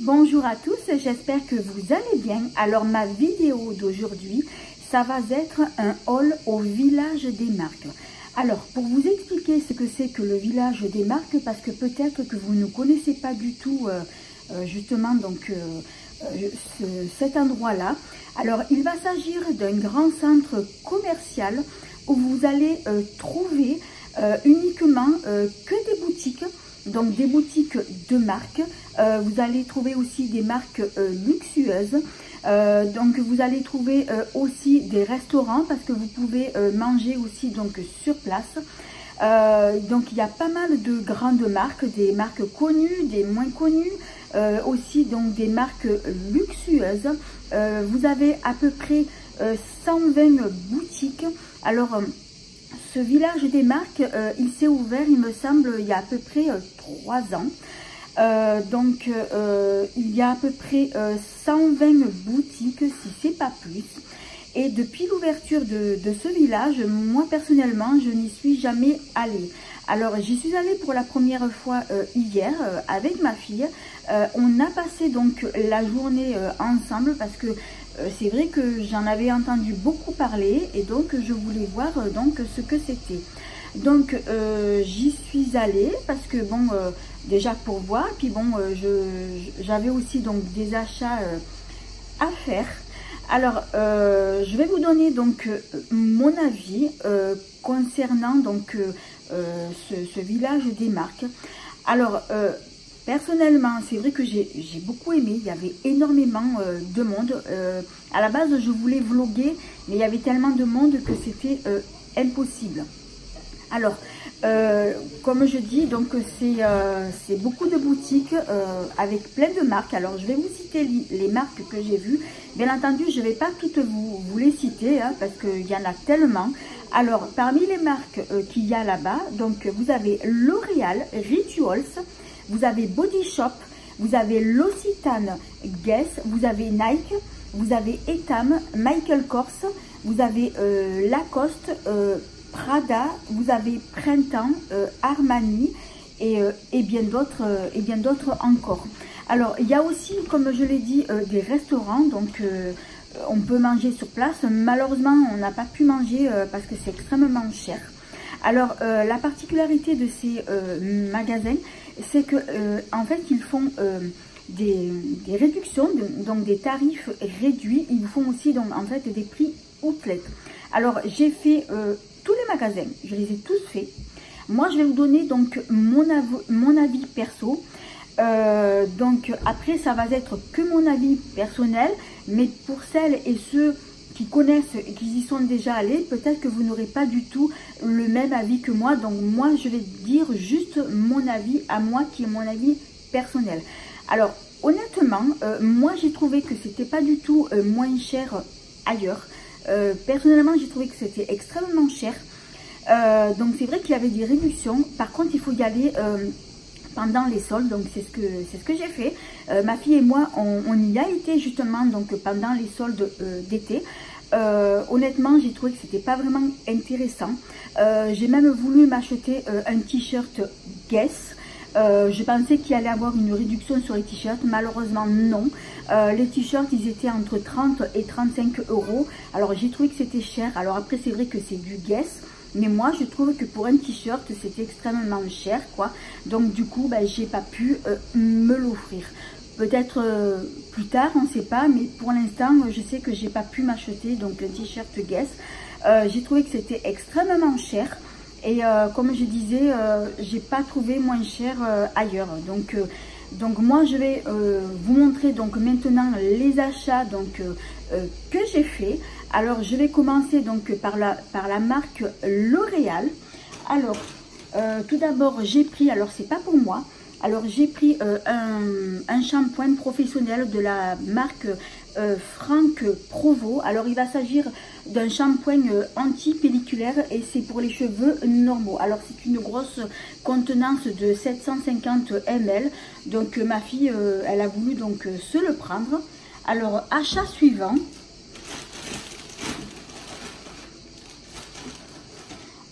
Bonjour à tous, j'espère que vous allez bien. Alors ma vidéo d'aujourd'hui, ça va être un haul au village des marques. Alors pour vous expliquer ce que c'est que le village des marques, parce que peut-être que vous ne connaissez pas du tout justement donc cet endroit-là. Alors il va s'agir d'un grand centre commercial où vous allez trouver uniquement que des boutiques. Donc des boutiques de marque, vous allez trouver aussi des marques luxueuses, donc vous allez trouver aussi des restaurants parce que vous pouvez manger aussi donc sur place. Donc il y a pas mal de grandes marques, des marques connues, des moins connues, aussi donc des marques luxueuses. Vous avez à peu près 120 boutiques. Alors ce village des marques, il s'est ouvert, il me semble, il y a à peu près 3 ans. Donc, il y a à peu près 120 boutiques, si c'est pas plus. Et depuis l'ouverture de ce village, moi personnellement, je n'y suis jamais allée. Alors, j'y suis allée pour la première fois hier avec ma fille. On a passé donc la journée ensemble parce que c'est vrai que j'en avais entendu beaucoup parler et donc je voulais voir donc ce que c'était. Donc j'y suis allée parce que bon, déjà pour voir, puis bon, j'avais aussi donc des achats à faire. Alors je vais vous donner donc mon avis concernant donc ce village des marques. Alors personnellement, c'est vrai que j'ai beaucoup aimé, il y avait énormément de monde. À la base, je voulais vlogger, mais il y avait tellement de monde que c'était impossible. Alors, comme je dis, donc c'est beaucoup de boutiques avec plein de marques. Alors, je vais vous citer les marques que j'ai vues. Bien entendu, je ne vais pas toutes vous les citer, hein, parce qu'il y en a tellement. Alors, parmi les marques qu'il y a là-bas, donc vous avez L'Oréal, Rituals, vous avez Body Shop, vous avez L'Occitane, Guess, vous avez Nike, vous avez Etam, Michael Kors, vous avez Lacoste, Prada, vous avez Printemps, Armani et bien d'autres encore. Alors il y a aussi, comme je l'ai dit, des restaurants, donc on peut manger sur place. Malheureusement, on n'a pas pu manger parce que c'est extrêmement cher. Alors la particularité de ces magasins, c'est que en fait ils font des réductions, donc des tarifs réduits. Ils font aussi donc en fait des prix outlet. Alors j'ai fait tous les magasins, je les ai tous faits. Moi je vais vous donner donc mon avis perso. Donc après ça va être que mon avis personnel, mais pour celles et ceux qui connaissent et qui y sont déjà allés, peut-être que vous n'aurez pas du tout le même avis que moi. Donc moi je vais dire juste mon avis à moi, qui est mon avis personnel. Alors honnêtement, moi j'ai trouvé que c'était pas du tout moins cher ailleurs. Personnellement j'ai trouvé que c'était extrêmement cher. Donc c'est vrai qu'il y avait des réductions. Par contre il faut y aller pendant les soldes, donc c'est ce que j'ai fait. Ma fille et moi on y a été justement donc pendant les soldes d'été. Honnêtement j'ai trouvé que c'était pas vraiment intéressant. J'ai même voulu m'acheter un t-shirt Guess. Je pensais qu'il allait avoir une réduction sur les t-shirts, malheureusement non. Les t-shirts ils étaient entre 30 et 35 euros. Alors j'ai trouvé que c'était cher. Alors après c'est vrai que c'est du Guess, mais moi je trouve que pour un t-shirt c'était extrêmement cher quoi. Donc du coup ben, j'ai pas pu me l'offrir. Peut-être plus tard, on ne sait pas, mais pour l'instant je sais que j'ai pas pu m'acheter donc un t-shirt Guess. J'ai trouvé que c'était extrêmement cher. Et comme je disais, j'ai pas trouvé moins cher ailleurs. Donc moi je vais vous montrer donc maintenant les achats donc que j'ai fait. Alors je vais commencer donc par la marque L'Oréal. Alors tout d'abord j'ai pris, alors c'est pas pour moi, alors j'ai pris un shampoing professionnel de la marque Franck Provo. Alors il va s'agir d'un shampoing anti-pelliculaire et c'est pour les cheveux normaux. Alors c'est une grosse contenance de 750 ml. Donc ma fille elle a voulu donc se le prendre. Alors achat suivant.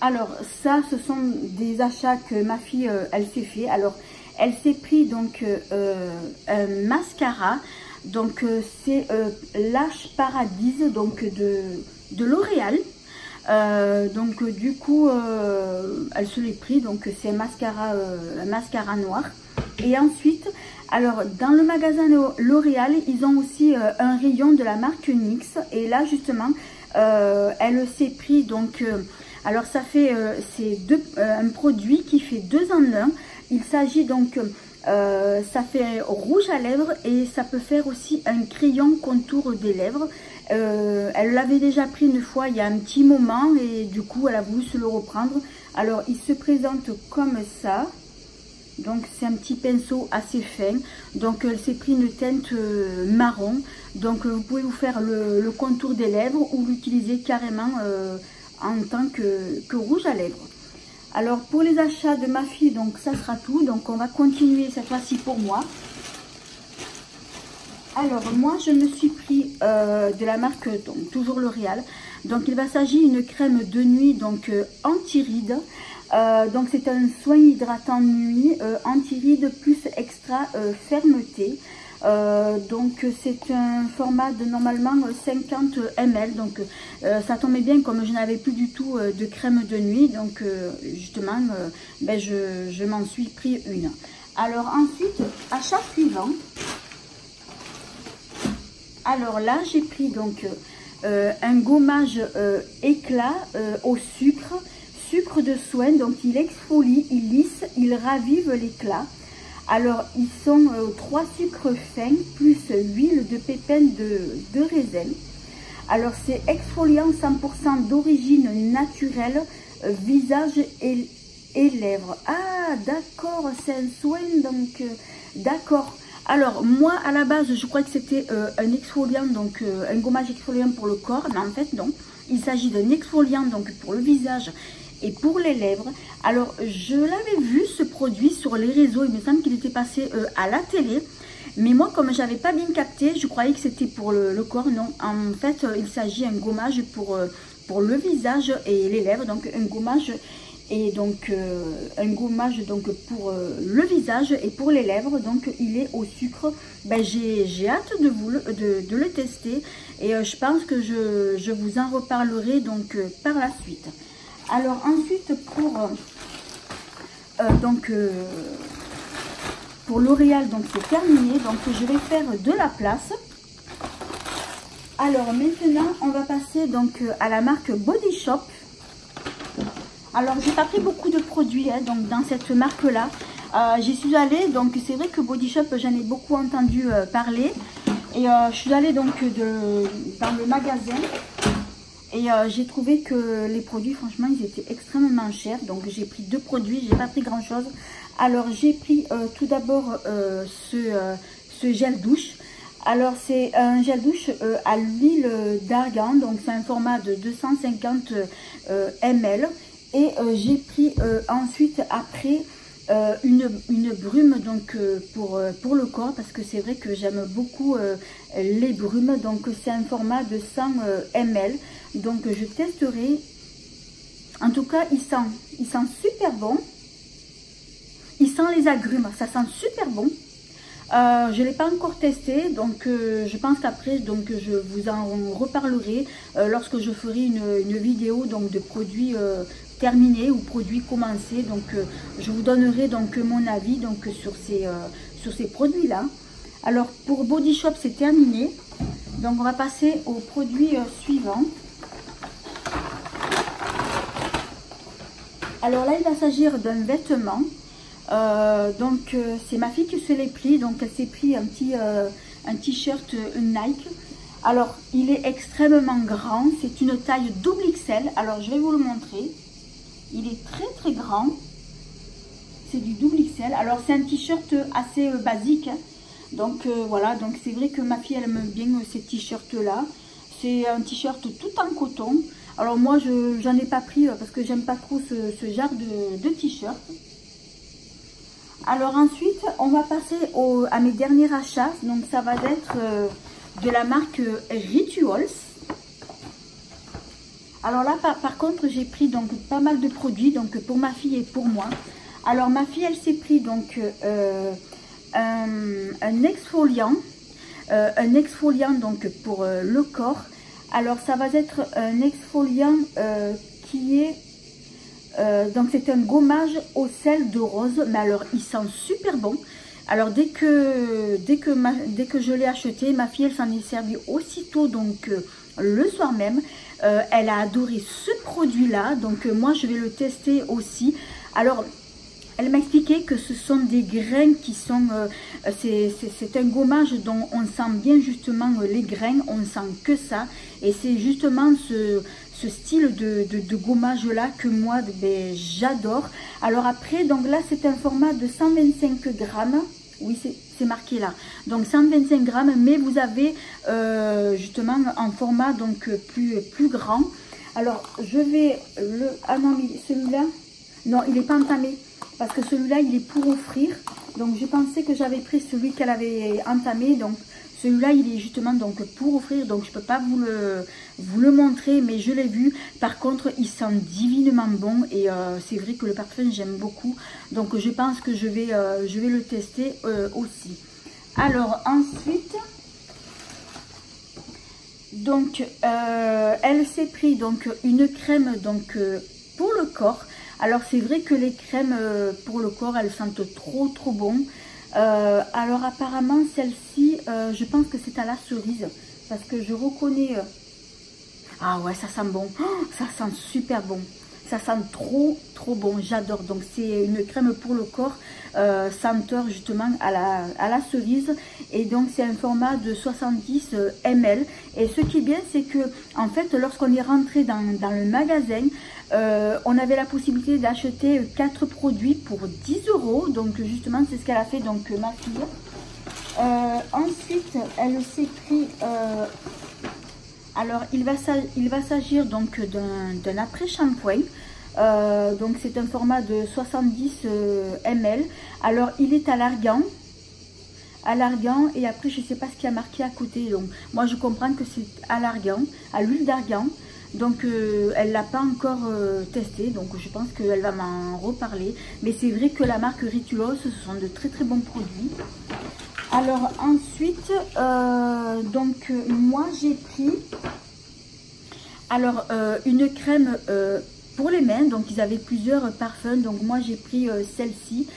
Alors ça ce sont des achats que ma fille elle s'est fait. Alors elle s'est pris donc un mascara. Donc c'est Lash Paradise donc de L'Oréal. Donc du coup elle se l'est pris, donc c'est un mascara noir. Et ensuite, alors dans le magasin L'Oréal, ils ont aussi un rayon de la marque NYX. Et là justement, elle s'est pris donc, alors ça fait c'est un produit qui fait 2 en 1. Il s'agit donc, ça fait rouge à lèvres et ça peut faire aussi un crayon contour des lèvres. Elle l'avait déjà pris une fois il y a un petit moment et du coup elle a voulu se le reprendre. Alors il se présente comme ça. Donc c'est un petit pinceau assez fin. Donc elle s'est pris une teinte marron. Donc vous pouvez vous faire le contour des lèvres ou l'utiliser carrément en tant que rouge à lèvres. Alors pour les achats de ma fille, donc ça sera tout. Donc on va continuer cette fois-ci pour moi. Alors moi je me suis pris de la marque donc toujours L'Oréal. Donc il va s'agir d'une crème de nuit donc anti-rides. Donc c'est un soin hydratant nuit anti-rides plus extra fermeté. Donc c'est un format de normalement 50 ml. Donc ça tombait bien comme je n'avais plus du tout de crème de nuit. Donc justement ben, je m'en suis pris une. Alors ensuite, achat suivant. Alors là j'ai pris donc un gommage éclat au sucre de soin. Donc il exfolie, il lisse, il ravive l'éclat. Alors ils sont 3 sucres fins plus huile de pépins de raisin. Alors c'est exfoliant 100% d'origine naturelle, visage et lèvres. Ah d'accord, c'est un soin donc d'accord. Alors moi à la base je croyais que c'était un exfoliant, donc un gommage exfoliant pour le corps, mais en fait non, il s'agit d'un exfoliant donc pour le visage et pour les lèvres. Alors je l'avais vu ce produit sur les réseaux, il me semble qu'il était passé à la télé, mais moi comme j'avais pas bien capté, je croyais que c'était pour le corps. Non, en fait il s'agit d'un gommage pour le visage et les lèvres, donc un gommage. Et donc un gommage donc pour le visage et pour les lèvres, donc il est au sucre. Ben, j'ai hâte de le tester et je pense que je vous en reparlerai donc par la suite. Alors ensuite pour L'Oréal, donc c'est terminé, donc je vais faire de la place. Alors maintenant on va passer donc à la marque Body Shop. Alors j'ai pas pris beaucoup de produits hein, donc dans cette marque là. J'y suis allée, donc c'est vrai que Body Shop j'en ai beaucoup entendu parler. Et je suis allée donc dans le magasin. Et j'ai trouvé que les produits franchement ils étaient extrêmement chers. Donc j'ai pris 2 produits, j'ai pas pris grand chose. Alors j'ai pris tout d'abord ce gel douche. Alors c'est un gel douche à l'huile d'argan. Donc c'est un format de 250 ml. Et j'ai pris ensuite après une brume donc pour le corps, parce que c'est vrai que j'aime beaucoup les brumes. Donc c'est un format de 100 ml. Donc je testerai. En tout cas il sent super bon. Il sent les agrumes, ça sent super bon. Je ne l'ai pas encore testé, donc je pense qu'après donc je vous en reparlerai lorsque je ferai une vidéo donc de produits terminés ou produits commencés. Donc je vous donnerai donc mon avis donc sur ces produits là. Alors pour Body Shop c'est terminé, donc on va passer au produit suivant. Alors là il va s'agir d'un vêtement. Donc c'est ma fille qui se l'est pris, donc elle s'est pris un t-shirt Nike. Alors il est extrêmement grand, c'est une taille double XL. Alors je vais vous le montrer, il est très grand, c'est du double XL. Alors c'est un t-shirt assez basique hein. Donc voilà, donc c'est vrai que ma fille elle aime bien ces t-shirts là. C'est un t-shirt tout en coton. Alors moi j'en ai pas pris parce que j'aime pas trop ce genre de t-shirt. Alors ensuite, on va passer à mes derniers achats. Donc ça va être de la marque Rituals. Alors là, par contre, j'ai pris donc pas mal de produits donc pour ma fille et pour moi. Alors ma fille, elle s'est pris donc un exfoliant donc pour le corps. Alors ça va être un exfoliant qui est donc c'est un gommage au sel de rose, mais alors il sent super bon. Alors dès que je l'ai acheté, ma fille elle s'en est servie aussitôt, donc le soir même. Elle a adoré ce produit là, donc moi je vais le tester aussi. Alors elle m'a expliqué que ce sont des grains qui sont, c'est un gommage dont on sent bien justement les grains, on ne sent que ça. Et c'est justement ce style de gommage là que moi ben, j'adore. Alors après, donc là c'est un format de 125 grammes. Oui, c'est marqué là. Donc 125 grammes, mais vous avez justement un format donc plus grand. Alors je vais le... Ah non, mais celui-là, non, il n'est pas entamé. Parce que celui-là, il est pour offrir. Donc, je pensais que j'avais pris celui qu'elle avait entamé. Donc, celui-là, il est justement donc pour offrir. Donc, je ne peux pas vous le montrer, mais je l'ai vu. Par contre, il sent divinement bon. Et c'est vrai que le parfum, j'aime beaucoup. Donc, je pense que je vais le tester aussi. Alors, ensuite... Donc, elle s'est pris donc une crème donc, pour le corps. Alors c'est vrai que les crèmes pour le corps, elles sentent trop bon. Alors apparemment celle-ci, je pense que c'est à la cerise. Parce que je reconnais... Ah ouais, ça sent bon. Oh, ça sent super bon. Ça sent trop bon. J'adore. Donc c'est une crème pour le corps, senteur justement à la cerise. Et donc c'est un format de 70 ml. Et ce qui est bien, c'est que en fait, lorsqu'on est rentré dans le magasin, on avait la possibilité d'acheter 4 produits pour 10 €. Donc justement, c'est ce qu'elle a fait, donc ma fille. Ensuite, elle s'est pris... alors, il va s'agir donc d'un après-shampoing. Donc, c'est un format de 70 ml. Alors, il est à l'argan. Et après, je ne sais pas ce qu'il y a marqué à côté. Donc, moi, je comprends que c'est à l'argan, à l'huile d'argan. Donc, elle ne l'a pas encore testé. Donc, je pense qu'elle va m'en reparler. Mais c'est vrai que la marque Ritulos, ce sont de très bons produits. Alors ensuite, donc moi j'ai pris alors une crème pour les mains. Donc ils avaient plusieurs parfums, donc moi j'ai pris celle-ci.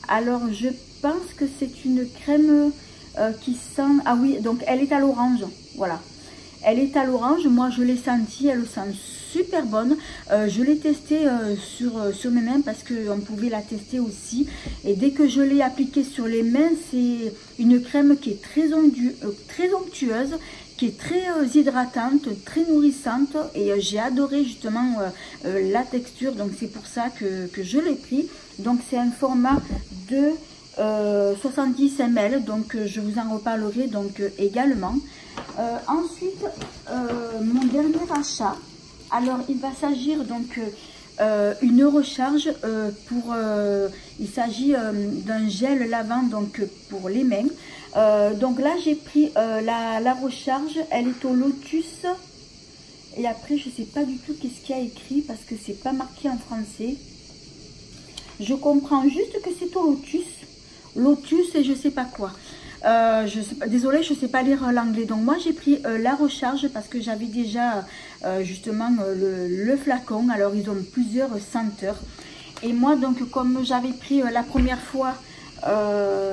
Alors je pense que c'est une crème qui sent... Ah oui, donc elle est à l'orange, voilà. Elle est à l'orange, moi je l'ai sentie, elle sent super bonne. Je l'ai testée sur mes mains parce qu'on pouvait la tester aussi. Et dès que je l'ai appliquée sur les mains, c'est une crème qui est très onctueuse, qui est très hydratante, très nourrissante. Et j'ai adoré justement la texture, donc c'est pour ça que je l'ai pris. Donc c'est un format de 70 ml, donc je vous en reparlerai donc également. Ensuite, mon dernier achat, alors il va s'agir donc une recharge pour, il s'agit d'un gel lavant donc pour les mains. Donc là j'ai pris la recharge, elle est au lotus. Et après je sais pas du tout qu'est-ce qu'il y a écrit parce que c'est pas marqué en français. Je comprends juste que c'est au lotus et je sais pas quoi. Désolée, je sais pas lire l'anglais. Donc moi j'ai pris la recharge parce que j'avais déjà justement le flacon. Alors ils ont plusieurs senteurs. Et moi donc comme j'avais pris la première fois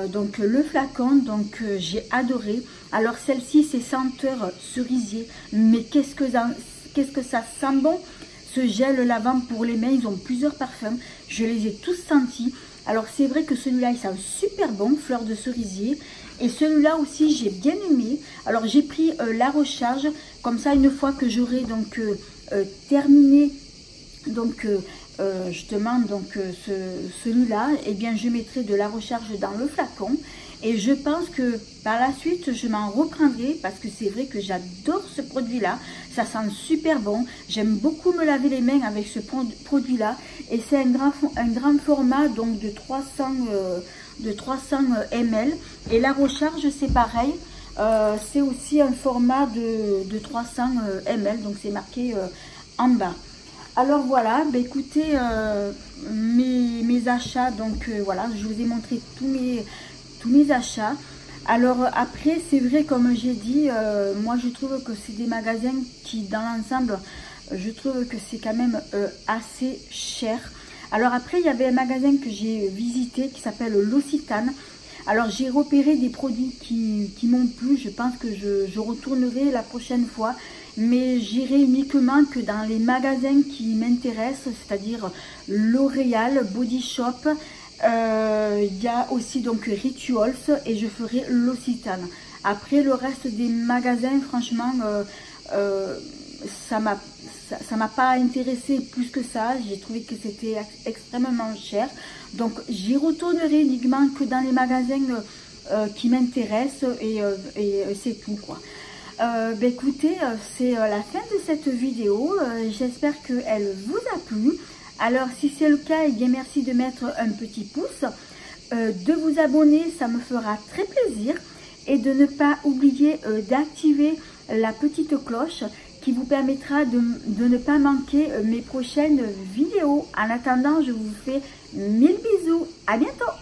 donc le flacon, donc j'ai adoré. Alors celle-ci c'est senteur cerisier. Mais qu'est-ce que ça sent bon. Ce gel lavant pour les mains, ils ont plusieurs parfums. Je les ai tous sentis. Alors c'est vrai que celui-là il sent super bon, fleur de cerisier. Et celui-là aussi j'ai bien aimé. Alors j'ai pris la recharge, comme ça une fois que j'aurai donc terminé donc justement donc celui-là, et bien je mettrai de la recharge dans le flacon. Et je pense que par la suite je m'en reprendrai parce que c'est vrai que j'adore ce produit-là. Ça sent super bon. J'aime beaucoup me laver les mains avec ce produit-là. Et c'est un grand format donc de 300 ml. Et la recharge c'est pareil. C'est aussi un format de 300 ml. Donc c'est marqué en bas. Alors voilà, bah écoutez, mes achats, donc voilà, je vous ai montré tous mes achats. Alors après, c'est vrai, comme j'ai dit, moi je trouve que c'est des magasins qui, dans l'ensemble, je trouve que c'est quand même assez cher. Alors après, il y avait un magasin que j'ai visité qui s'appelle L'Occitane. Alors j'ai repéré des produits qui m'ont plu. Je pense que je retournerai la prochaine fois. Mais j'irai uniquement que dans les magasins qui m'intéressent, c'est-à-dire L'Oréal, Body Shop. Il y a aussi donc Rituals et je ferai L'Occitane. Après le reste des magasins, franchement, ça m'a pas intéressé plus que ça. J'ai trouvé que c'était extrêmement cher. Donc j'y retournerai uniquement que dans les magasins qui m'intéressent et c'est tout quoi. Écoutez, c'est la fin de cette vidéo. J'espère qu'elle vous a plu. Alors si c'est le cas, eh bien merci de mettre un petit pouce, de vous abonner, ça me fera très plaisir, et de ne pas oublier d'activer la petite cloche qui vous permettra de ne pas manquer mes prochaines vidéos. En attendant, je vous fais 1000 bisous, à bientôt.